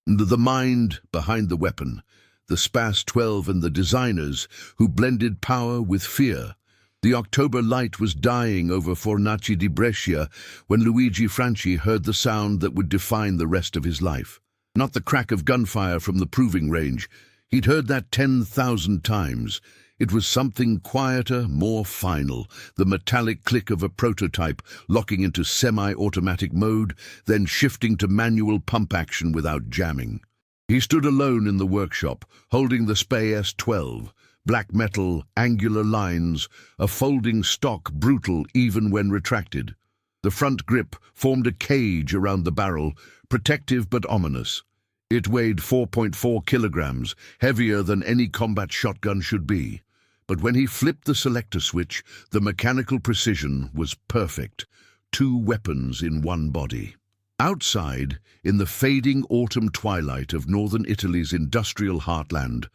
The mind behind the weapon, the SPAS-12 and the designers who blended power with fear. The October light was dying over Fornaci di Brescia when Luigi Franchi heard the sound that would define the rest of his life. Not the crack of gunfire from the proving range. He'd heard that 10,000 times. It was something quieter, more final, the metallic click of a prototype locking into semi-automatic mode, then shifting to manual pump action without jamming. He stood alone in the workshop, holding the SPAS-12, black metal, angular lines, a folding stock brutal even when retracted. The front grip formed a cage around the barrel, protective but ominous. It weighed 4.4 kilograms, heavier than any combat shotgun should be. But when he flipped the selector switch, the mechanical precision was perfect. 2 weapons in one body. Outside, in the fading autumn twilight of northern Italy's industrial heartland,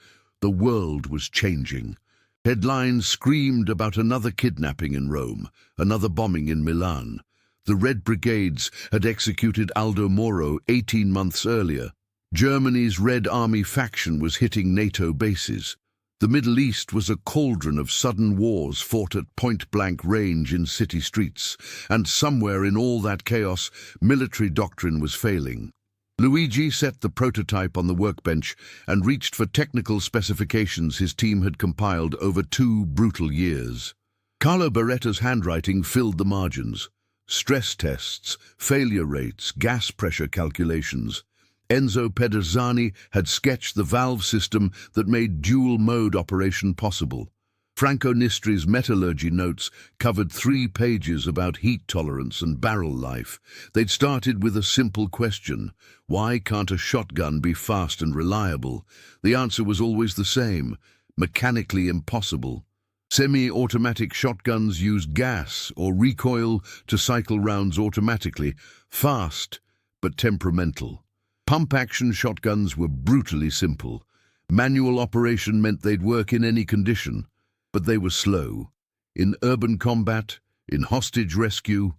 the world was changing. Headlines screamed about another kidnapping in Rome, another bombing in Milan. The Red Brigades had executed Aldo Moro 18 months earlier. Germany's Red Army faction was hitting NATO bases. The Middle East was a cauldron of sudden wars fought at point-blank range in city streets, and somewhere in all that chaos, military doctrine was failing. Luigi set the prototype on the workbench and reached for technical specifications his team had compiled over 2 brutal years. Carlo Beretta's handwriting filled the margins. Stress tests, failure rates, gas pressure calculations. Enzo Pederzani had sketched the valve system that made dual-mode operation possible. Franco Nistri's metallurgy notes covered 3 pages about heat tolerance and barrel life. They'd started with a simple question: why can't a shotgun be fast and reliable? The answer was always the same: mechanically impossible. Semi-automatic shotguns use gas or recoil to cycle rounds automatically, fast but temperamental. Pump-action shotguns were brutally simple. Manual operation meant they'd work in any condition, but they were slow. In urban combat, in hostage rescue,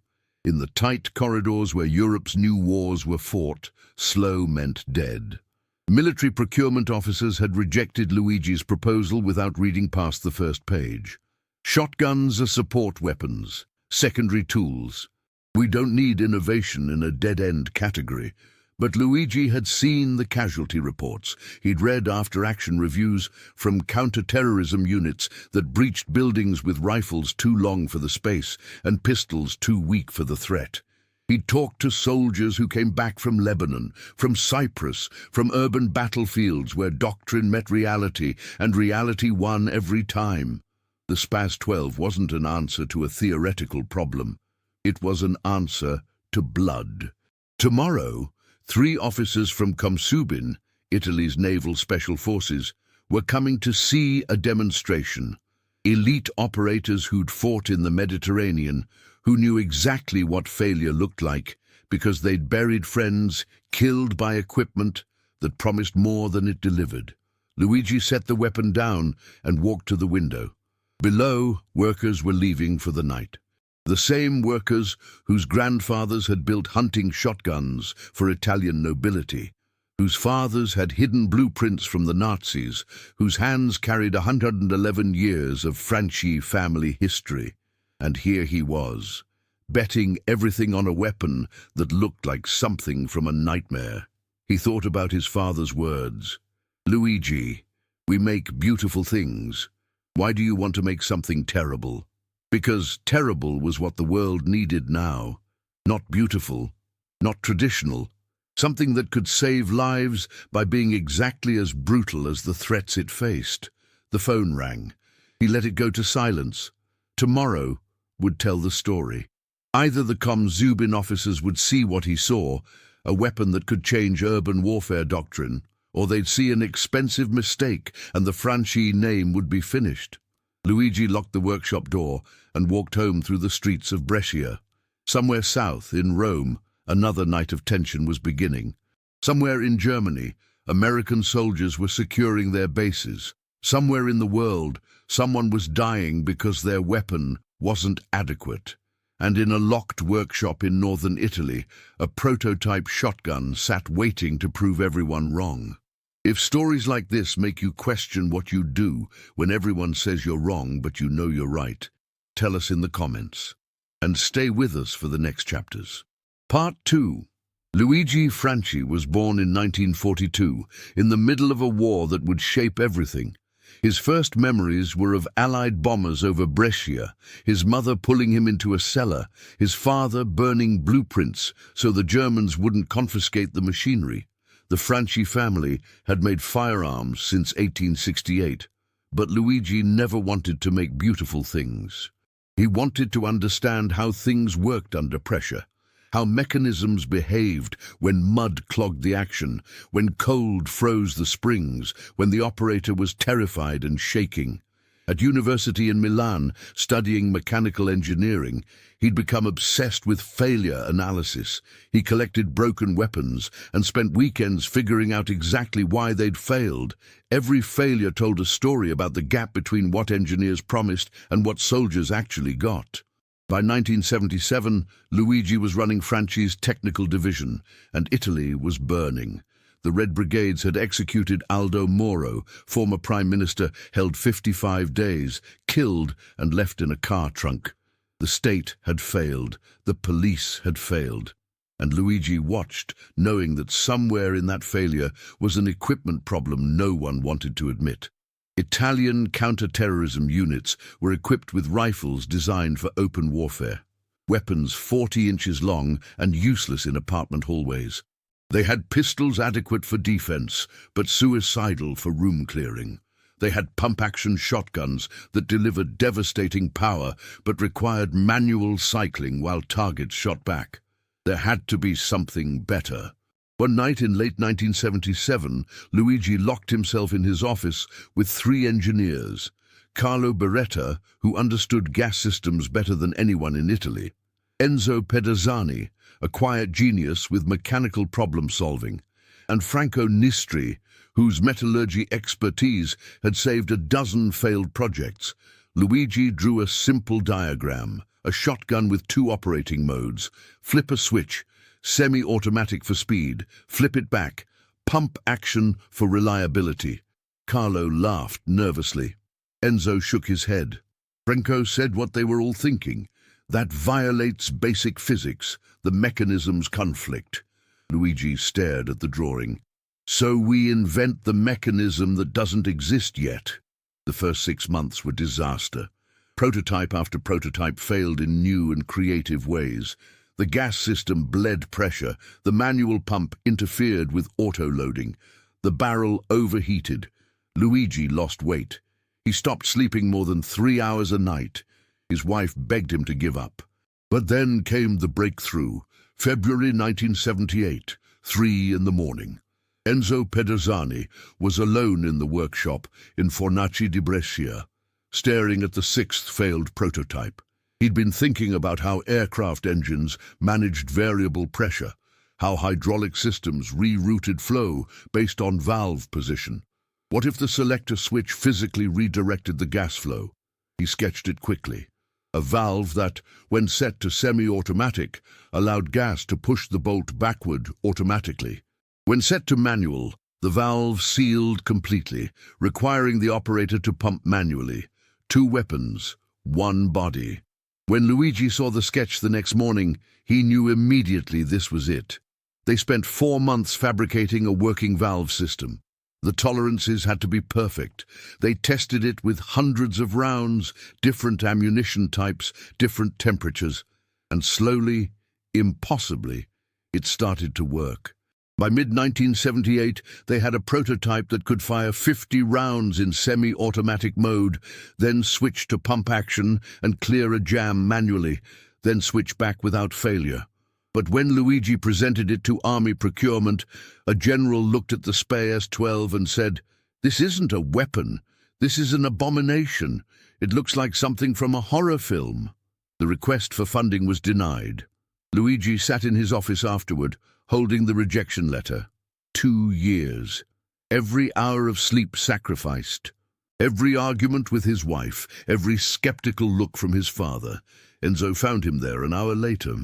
in the tight corridors where Europe's new wars were fought, slow meant dead. Military procurement officers had rejected Luigi's proposal without reading past the first page. Shotguns are support weapons, secondary tools. We don't need innovation in a dead-end category. But Luigi had seen the casualty reports. He'd read after-action reviews from counter-terrorism units that breached buildings with rifles too long for the space and pistols too weak for the threat. He'd talked to soldiers who came back from Lebanon, from Cyprus, from urban battlefields where doctrine met reality and reality won every time. The SPAS-12 wasn't an answer to a theoretical problem. It was an answer to blood. Tomorrow, 3 officers from Komsubin, Italy's naval special forces, were coming to see a demonstration. Elite operators who'd fought in the Mediterranean, who knew exactly what failure looked like because they'd buried friends, killed by equipment that promised more than it delivered. Luigi set the weapon down and walked to the window. Below, workers were leaving for the night. The same workers whose grandfathers had built hunting shotguns for Italian nobility, whose fathers had hidden blueprints from the Nazis, whose hands carried 111 years of Franchi family history. And here he was, betting everything on a weapon that looked like something from a nightmare. He thought about his father's words. "Luigi, we make beautiful things. Why do you want to make something terrible?" Because terrible was what the world needed now. Not beautiful, not traditional. Something that could save lives by being exactly as brutal as the threats it faced. The phone rang. He let it go to silence. Tomorrow would tell the story. Either the Komsubin officers would see what he saw, a weapon that could change urban warfare doctrine, or they'd see an expensive mistake and the Franchi name would be finished. Luigi locked the workshop door and walked home through the streets of Brescia. Somewhere south, in Rome, another night of tension was beginning. Somewhere in Germany, American soldiers were securing their bases. Somewhere in the world, someone was dying because their weapon wasn't adequate. And in a locked workshop in northern Italy, a prototype shotgun sat waiting to prove everyone wrong. If stories like this make you question what you do when everyone says you're wrong but you know you're right, tell us in the comments. And stay with us for the next chapters. Part 2. Luigi Franchi was born in 1942, in the middle of a war that would shape everything. His first memories were of Allied bombers over Brescia, his mother pulling him into a cellar, his father burning blueprints so the Germans wouldn't confiscate the machinery. The Franchi family had made firearms since 1868, but Luigi never wanted to make beautiful things. He wanted to understand how things worked under pressure, how mechanisms behaved when mud clogged the action, when cold froze the springs, when the operator was terrified and shaking. At university in Milan, studying mechanical engineering, he'd become obsessed with failure analysis. He collected broken weapons and spent weekends figuring out exactly why they'd failed. Every failure told a story about the gap between what engineers promised and what soldiers actually got. By 1977, Luigi was running Franci's technical division, and Italy was burning. The Red Brigades had executed Aldo Moro, former Prime Minister, held 55 days, killed and left in a car trunk. The state had failed, the police had failed. And Luigi watched, knowing that somewhere in that failure was an equipment problem no one wanted to admit. Italian counter-terrorism units were equipped with rifles designed for open warfare, weapons 40 inches long and useless in apartment hallways. They had pistols adequate for defense, but suicidal for room clearing. They had pump-action shotguns that delivered devastating power but required manual cycling while targets shot back. There had to be something better. One night in late 1977, Luigi locked himself in his office with 3 engineers. Carlo Beretta, who understood gas systems better than anyone in Italy. Enzo Pedesani, a quiet genius with mechanical problem-solving. And Franco Nistri, whose metallurgy expertise had saved a dozen failed projects. Luigi drew a simple diagram, a shotgun with 2 operating modes. Flip a switch. Semi-automatic for speed, flip it back, pump action for reliability. Carlo laughed nervously. Enzo shook his head. Franco said what they were all thinking. That violates basic physics, the mechanisms conflict. Luigi stared at the drawing. So we invent the mechanism that doesn't exist yet. The first 6 months were disaster. Prototype after prototype failed in new and creative ways. The gas system bled pressure, the manual pump interfered with auto-loading, the barrel overheated. Luigi lost weight. He stopped sleeping more than 3 hours a night. His wife begged him to give up. But then came the breakthrough. February 1978, 3 in the morning. Enzo Pedesani was alone in the workshop in Fornaci di Brescia, staring at the 6th failed prototype. He'd been thinking about how aircraft engines managed variable pressure, how hydraulic systems rerouted flow based on valve position. What if the selector switch physically redirected the gas flow? He sketched it quickly. A valve that, when set to semi-automatic, allowed gas to push the bolt backward automatically. When set to manual, the valve sealed completely, requiring the operator to pump manually. 2 weapons, 1 body. When Luigi saw the sketch the next morning, he knew immediately this was it. They spent 4 months fabricating a working valve system. The tolerances had to be perfect. They tested it with hundreds of rounds, different ammunition types, different temperatures, and slowly, impossibly, it started to work. By mid-1978, they had a prototype that could fire 50 rounds in semi-automatic mode, then switch to pump action and clear a jam manually, then switch back without failure. But when Luigi presented it to Army procurement, a general looked at the SPAS-12 and said, "This isn't a weapon. This is an abomination. It looks like something from a horror film." The request for funding was denied. Luigi sat in his office afterward, holding the rejection letter. 2 years. Every hour of sleep sacrificed. Every argument with his wife, every skeptical look from his father, Enzo found him there an hour later.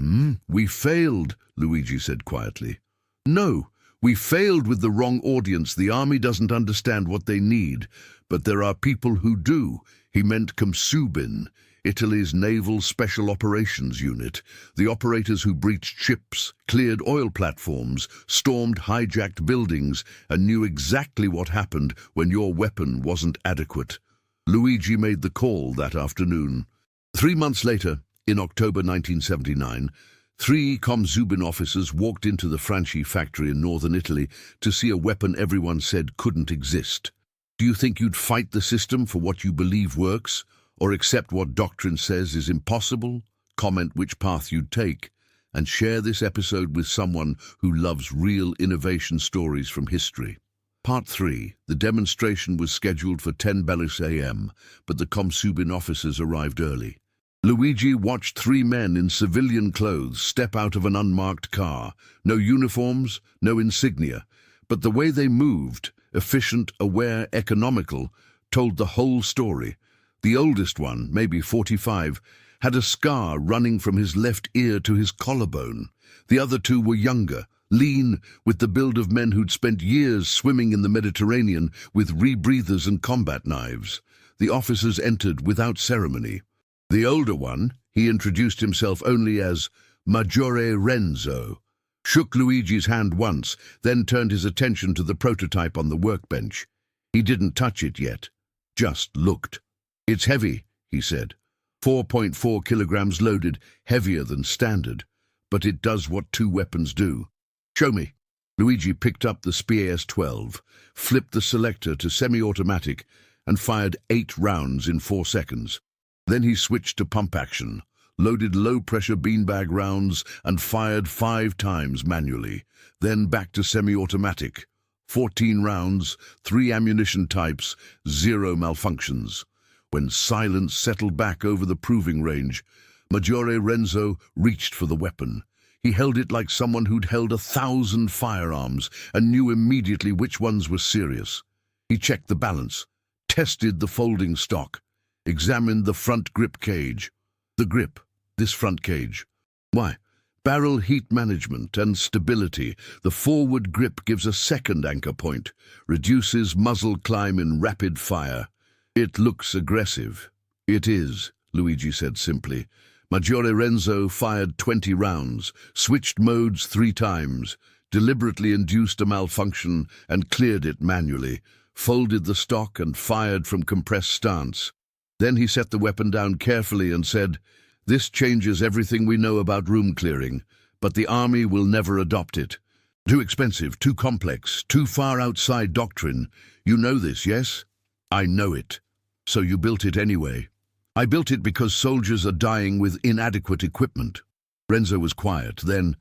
We failed, Luigi said quietly. No, we failed with the wrong audience. The army doesn't understand what they need, but there are people who do. He meant Comsubin, Italy's Naval Special Operations Unit, the operators who breached ships, cleared oil platforms, stormed hijacked buildings, and knew exactly what happened when your weapon wasn't adequate. Luigi made the call that afternoon. 3 months later, in October 1979, 3 Comsubin officers walked into the Franchi factory in northern Italy to see a weapon everyone said couldn't exist. Do you think you'd fight the system for what you believe works, or accept what doctrine says is impossible? Comment which path you'd take, and share this episode with someone who loves real innovation stories from history. Part 3. The demonstration was scheduled for 10 Bellis a.m., but the Comsubin officers arrived early. Luigi watched 3 men in civilian clothes step out of an unmarked car. No uniforms, no insignia, but the way they moved, efficient, aware, economical, told the whole story. The oldest one, maybe 45, had a scar running from his left ear to his collarbone. The other 2 were younger, lean, with the build of men who'd spent years swimming in the Mediterranean with rebreathers and combat knives. The officers entered without ceremony. The older one, he introduced himself only as Maggiore Renzo, shook Luigi's hand once, then turned his attention to the prototype on the workbench. He didn't touch it yet, just looked. It's heavy, he said. 4.4 kilograms loaded, heavier than standard. But it does what 2 weapons do. Show me. Luigi picked up the SPAS-12, flipped the selector to semi-automatic, and fired 8 rounds in 4 seconds. Then he switched to pump action, loaded low-pressure beanbag rounds, and fired 5 times manually. Then back to semi-automatic. 14 rounds, 3 ammunition types, 0 malfunctions. When silence settled back over the proving range, Maggiore Renzo reached for the weapon. He held it like someone who'd held 1,000 firearms and knew immediately which ones were serious. He checked the balance, tested the folding stock, examined the front grip cage. The grip, this front cage. Why? Barrel heat management and stability. The forward grip gives a second anchor point, reduces muzzle climb in rapid fire. It looks aggressive. It is, Luigi said simply. Maggiore Renzo fired 20 rounds, switched modes 3 times, deliberately induced a malfunction and cleared it manually, folded the stock and fired from compressed stance. Then he set the weapon down carefully and said, "This changes everything we know about room clearing, but the army will never adopt it. Too expensive, too complex, too far outside doctrine. You know this, yes?" "I know it. So you built it anyway." "I built it because soldiers are dying with inadequate equipment." Renzo was quiet. Then,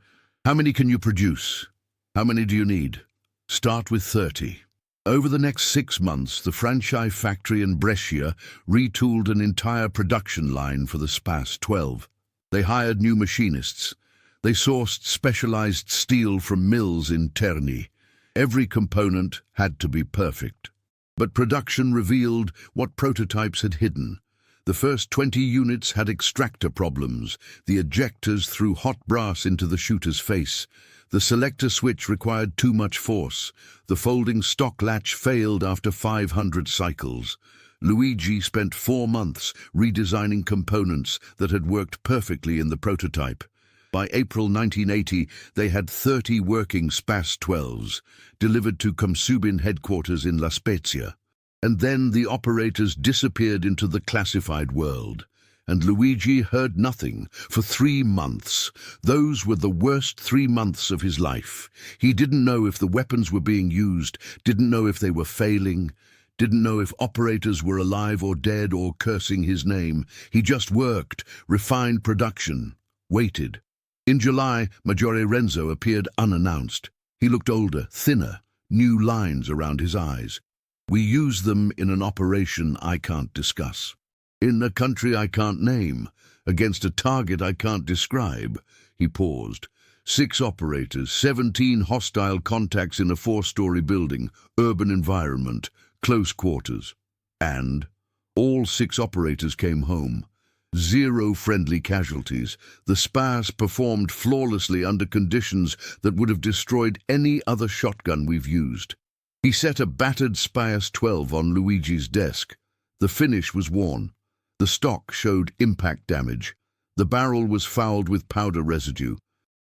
"How many can you produce? How many do you need?" "Start with 30. Over the next 6 months, the Franchi factory in Brescia retooled an entire production line for the SPAS-12. They hired new machinists. They sourced specialized steel from mills in Terni. Every component had to be perfect. But production revealed what prototypes had hidden. The first 20 units had extractor problems. The ejectors threw hot brass into the shooter's face. The selector switch required too much force. The folding stock latch failed after 500 cycles. Luigi spent 4 months redesigning components that had worked perfectly in the prototype. By April 1980, they had 30 working SPAS-12s, delivered to Comsubin headquarters in La Spezia. And then the operators disappeared into the classified world. And Luigi heard nothing for 3 months. Those were the worst 3 months of his life. He didn't know if the weapons were being used, didn't know if they were failing, didn't know if operators were alive or dead or cursing his name. He just worked, refined production, waited. In July, Maggiore Renzo appeared unannounced. He looked older, thinner, new lines around his eyes. "We use them in an operation I can't discuss. In a country I can't name, against a target I can't describe." He paused. 6 operators, 17 hostile contacts in a 4-story building, urban environment, close quarters. And all 6 operators came home. Zero friendly casualties. The SPAS performed flawlessly under conditions that would have destroyed any other shotgun we've used. He set a battered SPAS-12 on Luigi's desk. The finish was worn. The stock showed impact damage. The barrel was fouled with powder residue.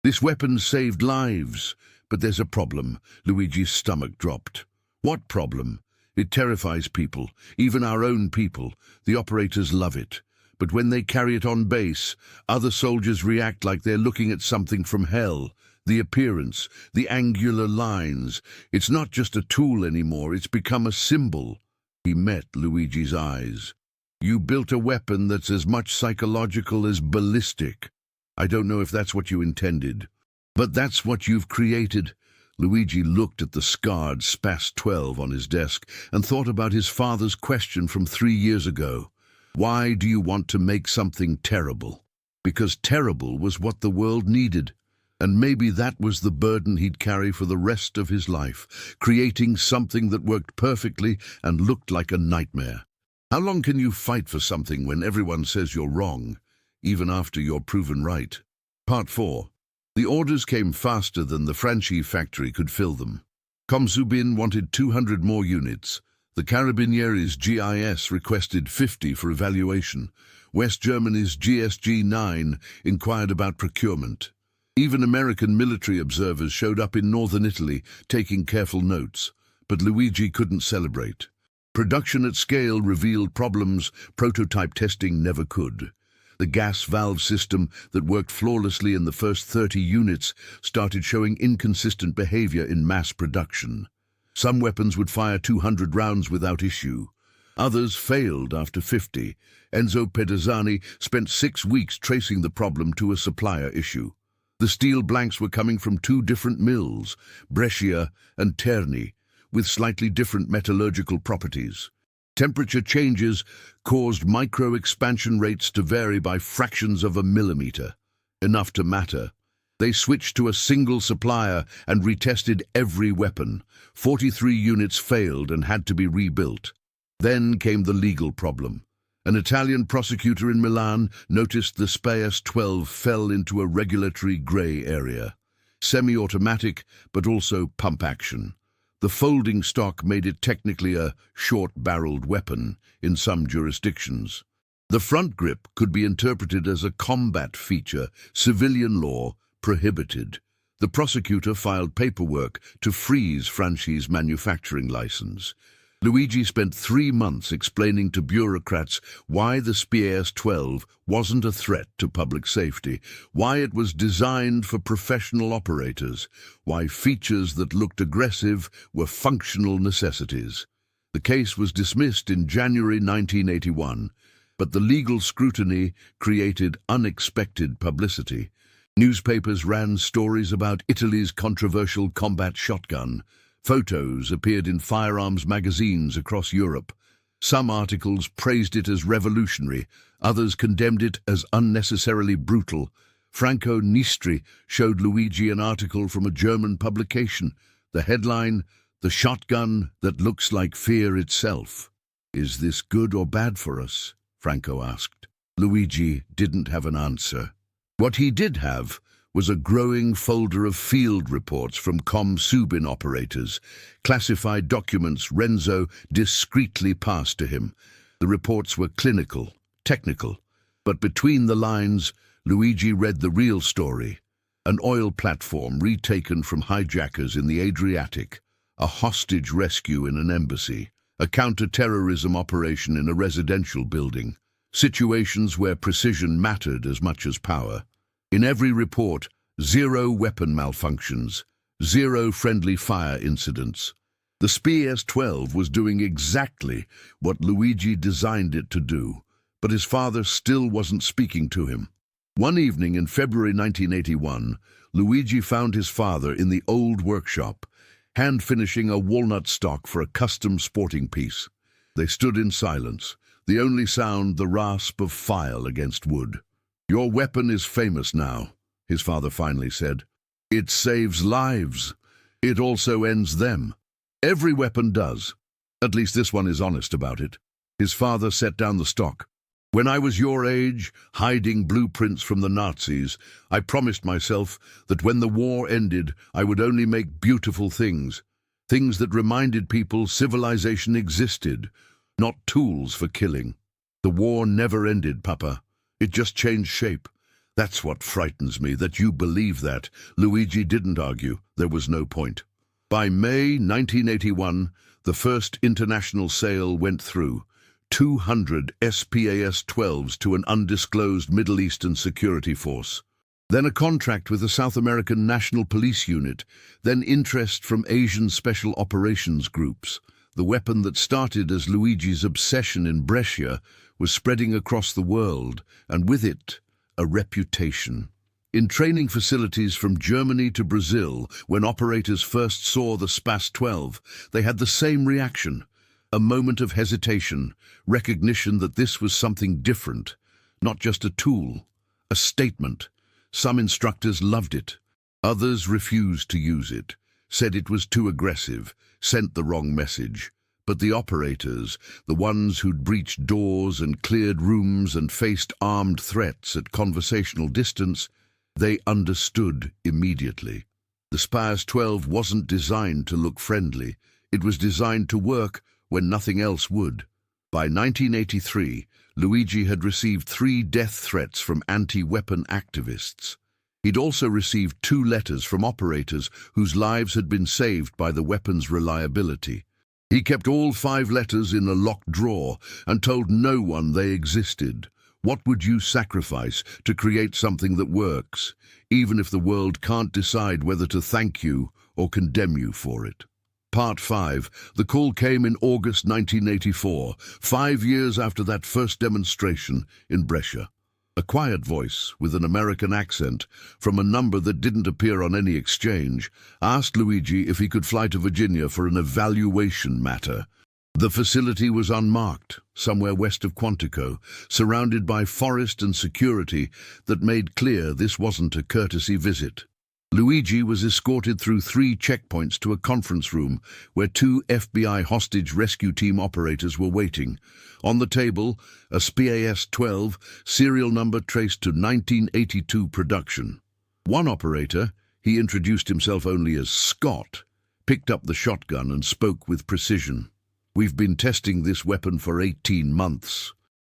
This weapon saved lives, but there's a problem. Luigi's stomach dropped. What problem? It terrifies people, even our own people. The operators love it. But when they carry it on base, other soldiers react like they're looking at something from hell. The appearance, the angular lines. It's not just a tool anymore, it's become a symbol. He met Luigi's eyes. You built a weapon that's as much psychological as ballistic. I don't know if that's what you intended, but that's what you've created. Luigi looked at the scarred SPAS-12 on his desk and thought about his father's question from 3 years ago. Why do you want to make something terrible? Because terrible was what the world needed. And maybe that was the burden he'd carry for the rest of his life, creating something that worked perfectly and looked like a nightmare. How long can you fight for something when everyone says you're wrong, even after you're proven right? Part 4. The orders came faster than the Franchi factory could fill them. Komsubin wanted 200 more units. The Carabinieri's GIS requested 50 for evaluation. West Germany's GSG-9 inquired about procurement. Even American military observers showed up in northern Italy, taking careful notes. But Luigi couldn't celebrate. Production at scale revealed problems prototype testing never could. The gas valve system that worked flawlessly in the first 30 units started showing inconsistent behavior in mass production. Some weapons would fire 200 rounds without issue. Others failed after 50. Enzo Pedesani spent 6 weeks tracing the problem to a supplier issue. The steel blanks were coming from 2 different mills, Brescia and Terni, with slightly different metallurgical properties. Temperature changes caused micro-expansion rates to vary by fractions of a millimeter, enough to matter. They switched to a single supplier and retested every weapon. 43 units failed and had to be rebuilt. Then came the legal problem. An Italian prosecutor in Milan noticed the SPAS-12 fell into a regulatory grey area. Semi-automatic, but also pump action. The folding stock made it technically a short-barreled weapon in some jurisdictions. The front grip could be interpreted as a combat feature, civilian law prohibited. The prosecutor filed paperwork to freeze Franchi's manufacturing license. Luigi spent 3 months explaining to bureaucrats why the SPAS-12 wasn't a threat to public safety, why it was designed for professional operators, why features that looked aggressive were functional necessities. The case was dismissed in January 1981, but the legal scrutiny created unexpected publicity. Newspapers ran stories about Italy's controversial combat shotgun. Photos appeared in firearms magazines across Europe. Some articles praised it as revolutionary, others condemned it as unnecessarily brutal. Franco Nistri showed Luigi an article from a German publication. The headline, "The shotgun that looks like fear itself." "Is this good or bad for us?" Franco asked. Luigi didn't have an answer. What he did have was a growing folder of field reports from Komsubin operators, classified documents Renzo discreetly passed to him. The reports were clinical, technical, but between the lines, Luigi read the real story. An oil platform retaken from hijackers in the Adriatic, a hostage rescue in an embassy, a counter-terrorism operation in a residential building, situations where precision mattered as much as power. In every report, 0 weapon malfunctions, 0 friendly fire incidents. The SPAS-12 was doing exactly what Luigi designed it to do, but his father still wasn't speaking to him. One evening in February 1981, Luigi found his father in the old workshop, hand-finishing a walnut stock for a custom sporting piece. They stood in silence, the only sound the rasp of file against wood. "Your weapon is famous now," his father finally said. "It saves lives. It also ends them. Every weapon does. At least this one is honest about it." His father set down the stock. When I was your age, hiding blueprints from the Nazis, I promised myself that when the war ended, I would only make beautiful things. Things that reminded people civilization existed, not tools for killing. The war never ended, Papa. It just changed shape. That's what frightens me, that you believe that. Luigi didn't argue. There was no point. By May 1981, the first international sale went through. 200 SPAS-12s to an undisclosed Middle Eastern security force. Then a contract with the South American National Police Unit, then interest from Asian Special Operations Groups. The weapon that started as Luigi's obsession in Brescia was spreading across the world, and with it, a reputation. In training facilities from Germany to Brazil, when operators first saw the SPAS-12, they had the same reaction. A moment of hesitation, recognition that this was something different, not just a tool, a statement. Some instructors loved it. Others refused to use it, said it was too aggressive, sent the wrong message. But the operators, the ones who'd breached doors and cleared rooms and faced armed threats at conversational distance, they understood immediately. The SPAS-12 wasn't designed to look friendly. It was designed to work when nothing else would. By 1983, Luigi had received 3 death threats from anti-weapon activists. He'd also received 2 letters from operators whose lives had been saved by the weapon's reliability. He kept all 5 letters in a locked drawer and told no one they existed. What would you sacrifice to create something that works, even if the world can't decide whether to thank you or condemn you for it? Part 5. The call came in August 1984, 5 years after that first demonstration in Brescia. A quiet voice, with an American accent, from a number that didn't appear on any exchange, asked Luigi if he could fly to Virginia for an evaluation matter. The facility was unmarked, somewhere west of Quantico, surrounded by forest and security that made clear this wasn't a courtesy visit. Luigi was escorted through 3 checkpoints to a conference room where 2 FBI hostage rescue team operators were waiting. On the table, a SPAS-12, serial number traced to 1982 production. One operator, he introduced himself only as Scott, picked up the shotgun and spoke with precision. "We've been testing this weapon for 18 months.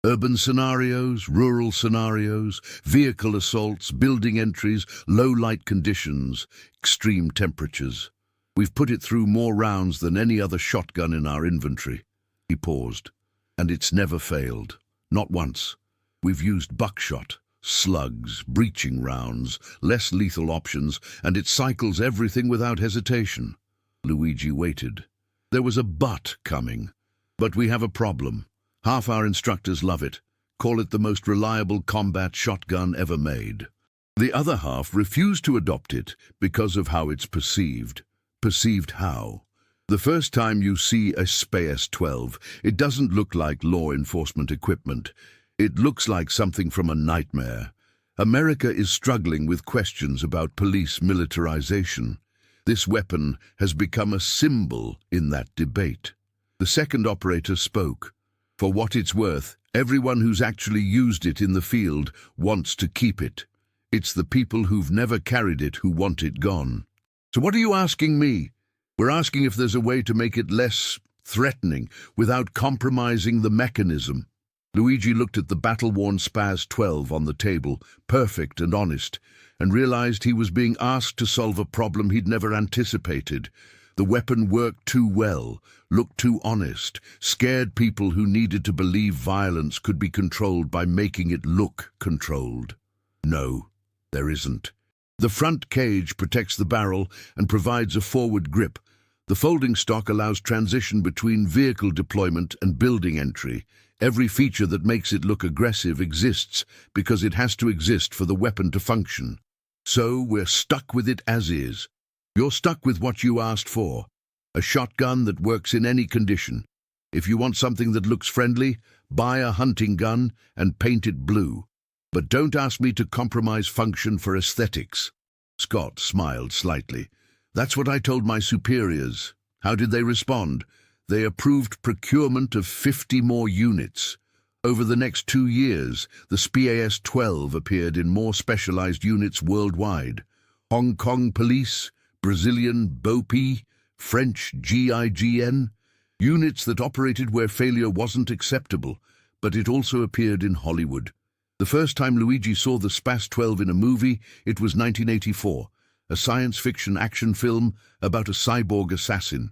Urban scenarios, rural scenarios, vehicle assaults, building entries, low light conditions, extreme temperatures. We've put it through more rounds than any other shotgun in our inventory." He paused. "And it's never failed. Not once. We've used buckshot, slugs, breaching rounds, less lethal options, and it cycles everything without hesitation." Luigi waited. There was a but coming. "But we have a problem. Half our instructors love it, call it the most reliable combat shotgun ever made. The other half refuse to adopt it because of how it's perceived." Perceived how? The first time you see a SPAS-12, it doesn't look like law enforcement equipment. It looks like something from a nightmare. America is struggling with questions about police militarization. This weapon has become a symbol in that debate. The second operator spoke. "For what it's worth, everyone who's actually used it in the field wants to keep it. It's the people who've never carried it who want it gone." "So what are you asking me?" "We're asking if there's a way to make it less threatening without compromising the mechanism." Luigi looked at the battle-worn SPAS-12 on the table, perfect and honest, and realized he was being asked to solve a problem he'd never anticipated. The weapon worked too well, looked too honest, scared people who needed to believe violence could be controlled by making it look controlled. No, there isn't. The front cage protects the barrel and provides a forward grip. The folding stock allows transition between vehicle deployment and building entry. Every feature that makes it look aggressive exists because it has to exist for the weapon to function. So we're stuck with it as is. You're stuck with what you asked for, a shotgun that works in any condition. If you want something that looks friendly, buy a hunting gun and paint it blue. But don't ask me to compromise function for aesthetics." Scott smiled slightly. "That's what I told my superiors. How did they respond?" "They approved procurement of 50 more units." Over the next 2 years, the SPAS-12 appeared in more specialized units worldwide. Hong Kong Police, Brazilian BOPI, French GIGN, units that operated where failure wasn't acceptable, but it also appeared in Hollywood. The first time Luigi saw the SPAS-12 in a movie, it was 1984, a science fiction action film about a cyborg assassin.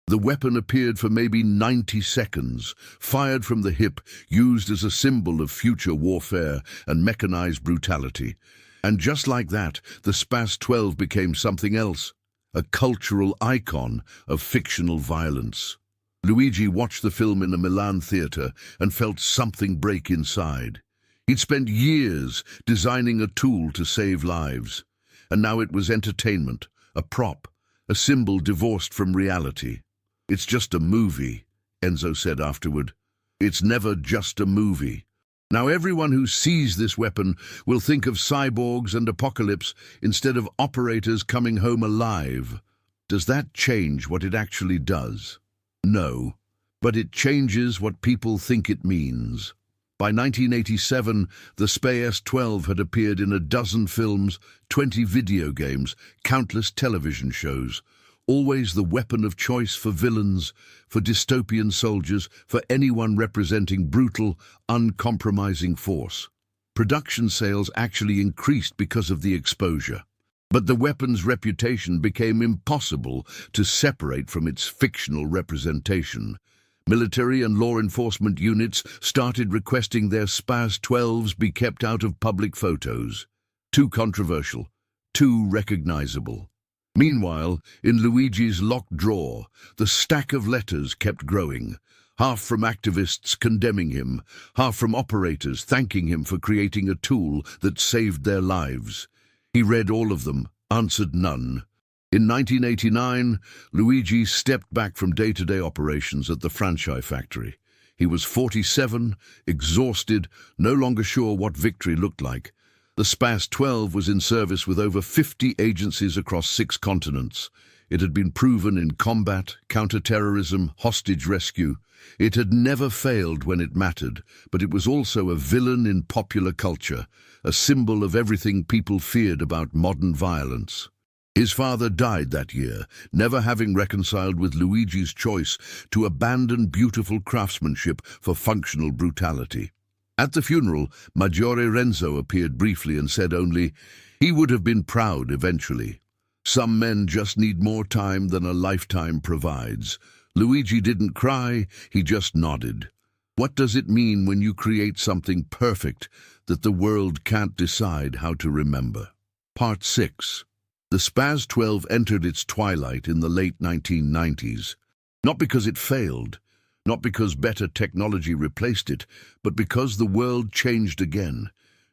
The weapon appeared for maybe 90 seconds, fired from the hip, used as a symbol of future warfare and mechanized brutality. And just like that, the SPAS-12 became something else, a cultural icon of fictional violence. Luigi watched the film in a Milan theater and felt something break inside. He'd spent years designing a tool to save lives, and now it was entertainment, a prop, a symbol divorced from reality. "It's just a movie," Enzo said afterward. "It's never just a movie." Now everyone who sees this weapon will think of cyborgs and apocalypse instead of operators coming home alive. Does that change what it actually does? No, but it changes what people think it means. By 1987, the SPAS-12 had appeared in a dozen films, 20 video games, countless television shows. Always the weapon of choice for villains, for dystopian soldiers, for anyone representing brutal, uncompromising force. Production sales actually increased because of the exposure. But the weapon's reputation became impossible to separate from its fictional representation. Military and law enforcement units started requesting their SPAS-12s be kept out of public photos. Too controversial, too recognizable. Meanwhile, in Luigi's locked drawer, the stack of letters kept growing, half from activists condemning him, half from operators thanking him for creating a tool that saved their lives. He read all of them, answered none. In 1989, Luigi stepped back from day-to-day operations at the franchise factory. He was 47, exhausted, no longer sure what victory looked like. The SPAS-12 was in service with over 50 agencies across 6 continents. It had been proven in combat, counter-terrorism, hostage rescue. It had never failed when it mattered, but it was also a villain in popular culture, a symbol of everything people feared about modern violence. His father died that year, never having reconciled with Luigi's choice to abandon beautiful craftsmanship for functional brutality. At the funeral, Maggiore Renzo appeared briefly and said only, "He would have been proud eventually. Some men just need more time than a lifetime provides." Luigi didn't cry, he just nodded. What does it mean when you create something perfect that the world can't decide how to remember? Part 6. The SPAS-12 entered its twilight in the late 1990s, not because it failed, not because better technology replaced it, but because the world changed again.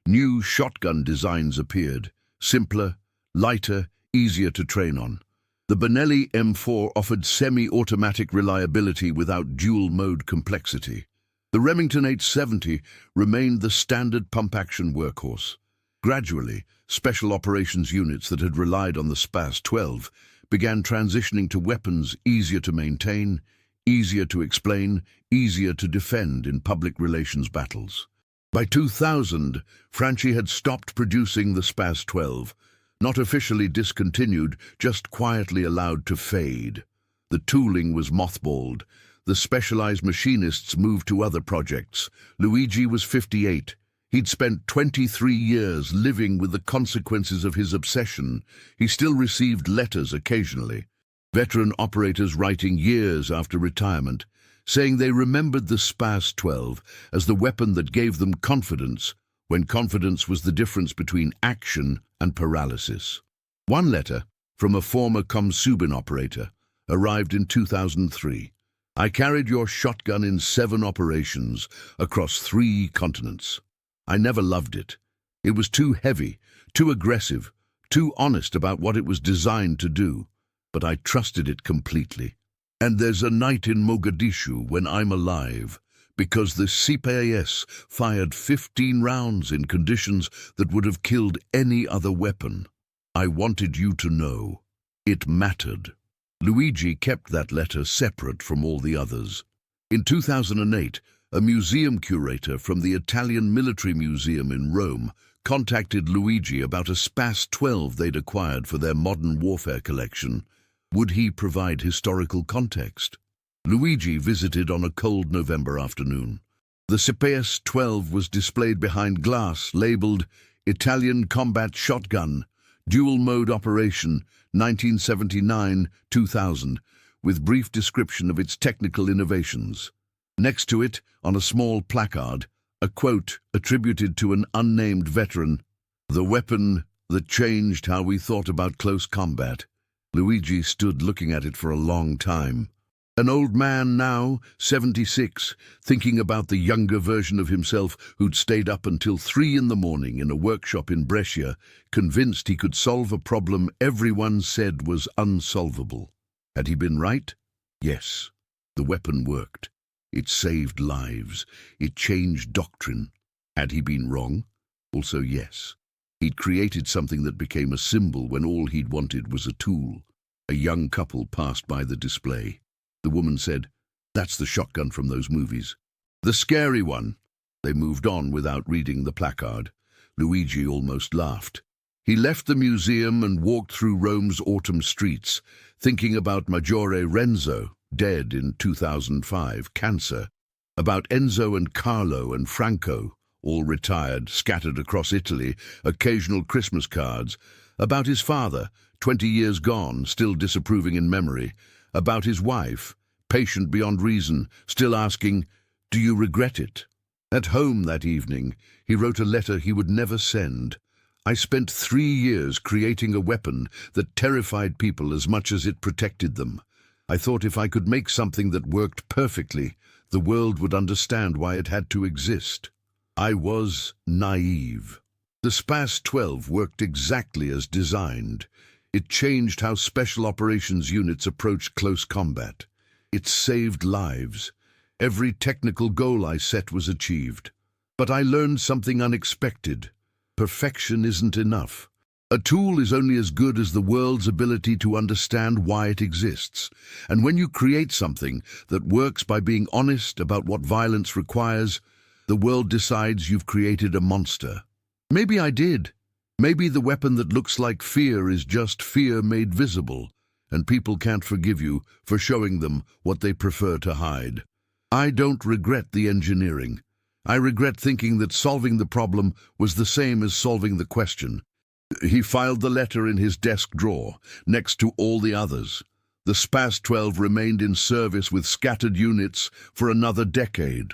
New shotgun designs appeared, simpler, lighter, easier to train on. The Benelli M4 offered semi-automatic reliability without dual-mode complexity. The Remington 870 remained the standard pump-action workhorse. Gradually, special operations units that had relied on the SPAS-12 began transitioning to weapons easier to maintain, easier to explain, easier to defend in public relations battles. By 2000, Franchi had stopped producing the SPAS-12, not officially discontinued, just quietly allowed to fade. The tooling was mothballed. The specialized machinists moved to other projects. Luigi was 58. He'd spent 23 years living with the consequences of his obsession. He still received letters occasionally. Veteran operators writing years after retirement, saying they remembered the SPAS-12 as the weapon that gave them confidence, when confidence was the difference between action and paralysis. One letter, from a former Komsubin operator, arrived in 2003. "I carried your shotgun in 7 operations across 3 continents. I never loved it. It was too heavy, too aggressive, too honest about what it was designed to do. But I trusted it completely. And there's a night in Mogadishu when I'm alive, because the CPAS fired 15 rounds in conditions that would have killed any other weapon. I wanted you to know. It mattered." Luigi kept that letter separate from all the others. In 2008, A museum curator from the Italian Military Museum in Rome contacted Luigi about a SPAS-12 they'd acquired for their modern warfare collection. Would he provide historical context? Luigi visited on a cold November afternoon. The SPAS-12 was displayed behind glass, labeled Italian Combat Shotgun, Dual Mode Operation, 1979-2000, with brief description of its technical innovations. Next to it, on a small placard, a quote attributed to an unnamed veteran, "The weapon that changed how we thought about close combat." Luigi stood looking at it for a long time. An old man now, 76, thinking about the younger version of himself who'd stayed up until 3 in the morning in a workshop in Brescia, convinced he could solve a problem everyone said was unsolvable. Had he been right? Yes. The weapon worked. It saved lives. It changed doctrine. Had he been wrong? Also yes. He'd created something that became a symbol when all he'd wanted was a tool. A young couple passed by the display. The woman said, "That's the shotgun from those movies." "The scary one." They moved on without reading the placard. Luigi almost laughed. He left the museum and walked through Rome's autumn streets, thinking about Maggiore Renzo, dead in 2005, cancer, about Enzo and Carlo and Franco, all retired, scattered across Italy, occasional Christmas cards, about his father, 20 years gone, still disapproving in memory, about his wife, patient beyond reason, still asking, "Do you regret it?" At home that evening, he wrote a letter he would never send. "I spent 3 years creating a weapon that terrified people as much as it protected them. I thought if I could make something that worked perfectly, the world would understand why it had to exist. I was naive." The SPAS-12 worked exactly as designed. It changed how special operations units approached close combat. It saved lives. Every technical goal I set was achieved. But I learned something unexpected. Perfection isn't enough. A tool is only as good as the world's ability to understand why it exists. And when you create something that works by being honest about what violence requires, the world decides you've created a monster. Maybe I did. Maybe the weapon that looks like fear is just fear made visible, and people can't forgive you for showing them what they prefer to hide. I don't regret the engineering. I regret thinking that solving the problem was the same as solving the question. He filed the letter in his desk drawer, next to all the others. The SPAS-12 remained in service with scattered units for another decade.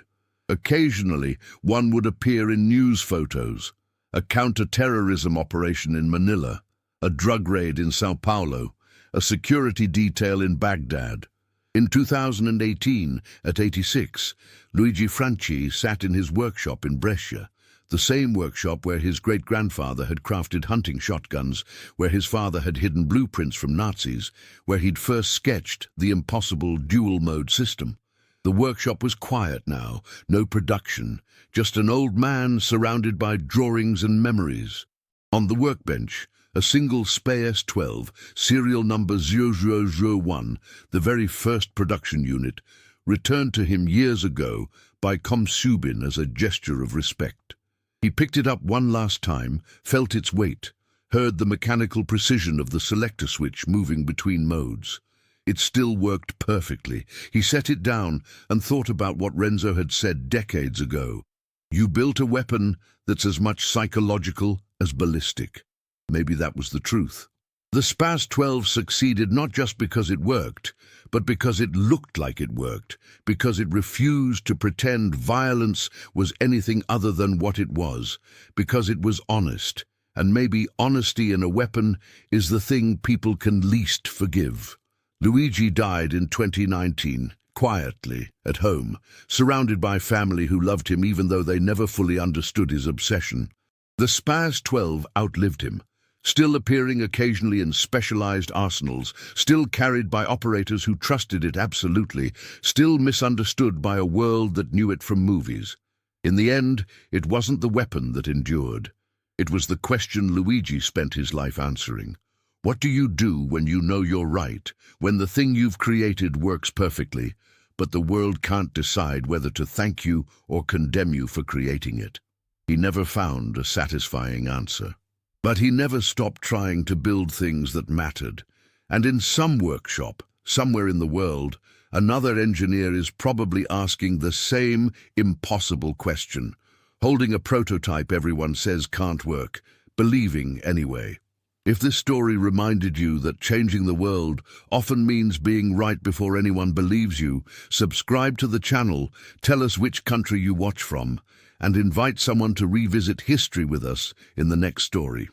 Occasionally, one would appear in news photos. A counter-terrorism operation in Manila, a drug raid in Sao Paulo, a security detail in Baghdad. In 2018, at 86, Luigi Franchi sat in his workshop in Brescia, the same workshop where his great-grandfather had crafted hunting shotguns, where his father had hidden blueprints from Nazis, where he'd first sketched the impossible dual-mode system. The workshop was quiet now, no production, just an old man surrounded by drawings and memories. On the workbench, a single SPAS-12, serial number 0001, the very first production unit, returned to him years ago by Komsubin as a gesture of respect. He picked it up one last time, felt its weight, heard the mechanical precision of the selector switch moving between modes. It still worked perfectly. He set it down and thought about what Renzo had said decades ago. "You built a weapon that's as much psychological as ballistic." Maybe that was the truth. The SPAS-12 succeeded not just because it worked, but because it looked like it worked, because it refused to pretend violence was anything other than what it was, because it was honest. And maybe honesty in a weapon is the thing people can least forgive. Luigi died in 2019, quietly, at home, surrounded by family who loved him even though they never fully understood his obsession. The SPAS-12 outlived him, still appearing occasionally in specialized arsenals, still carried by operators who trusted it absolutely, still misunderstood by a world that knew it from movies. In the end, it wasn't the weapon that endured. It was the question Luigi spent his life answering. What do you do when you know you're right, when the thing you've created works perfectly, but the world can't decide whether to thank you or condemn you for creating it. He never found a satisfying answer. But he never stopped trying to build things that mattered. And in some workshop, somewhere in the world, another engineer is probably asking the same impossible question, holding a prototype everyone says can't work, believing anyway. If this story reminded you that changing the world often means being right before anyone believes you, subscribe to the channel, tell us which country you watch from, and invite someone to revisit history with us in the next story.